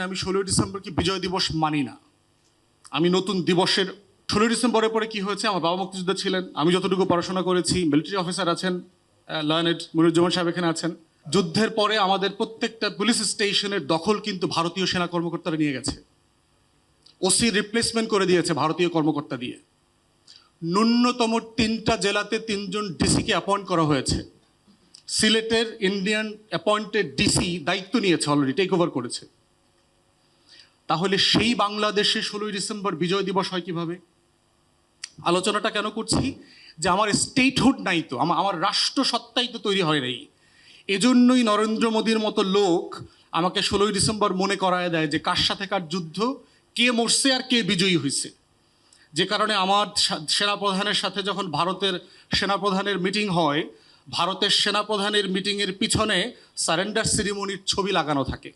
আমি 16ই ডিসেম্বরকে বিজয় দিবস মানি না। আমি নতুন দিবসের 16ই ডিসেম্বরের পরে কি হয়েছে, আমার বাবা মুক্তিযোদ্ধা ছিলেন, আমি যতটুকু পড়াশোনা করেছি, মিলিটারি অফিসার আছেন, লার্নেড মনিরুজ্জামান সাহেব এখানে আছেন। যুদ্ধের পরে আমাদের প্রত্যেকটা পুলিশ স্টেশনের দখল কিন্তু ভারতীয় সেনা কর্মকর্তারা নিয়ে গেছে। ওসি রিপ্লেসমেন্ট করে দিয়েছে ভারতীয় কর্মকর্তা দিয়ে। ন্যূনতম 3টা জেলাতে 3জন ডিসিকে অ্যাপয়েন্ট করা হয়েছে। সিলেটের ইন্ডিয়ান অ্যাপয়েন্টেড ডিসি দায়িত্ব নিয়েছে, অলরেডি টেক ওভার করেছে। তাহলে সেই বাংলাদেশে 16ই ডিসেম্বর বিজয় দিবস হয় কিভাবে? আলোচনাটা কেন করছি, যে আমার স্টেটহুড নাই তো, আমার রাষ্ট্র সত্তাই তো তৈরি হয় নাই। এজন্যই নরেন্দ্র মোদীর মতো লোক আমাকে 16ই ডিসেম্বর মনে করায় দেয় যে কার সাথে কার যুদ্ধ, কে মরছে আর কে বিজয়ী হয়েছে। যে কারণে আমার সেনাপ্রধানের সাথে যখন ভারতের সেনাপ্রধানের মিটিং হয়, ভারতের সেনাপ্রধানের মিটিংয়ের পিছনে সারেন্ডার সেরিমনির ছবি লাগানো থাকে।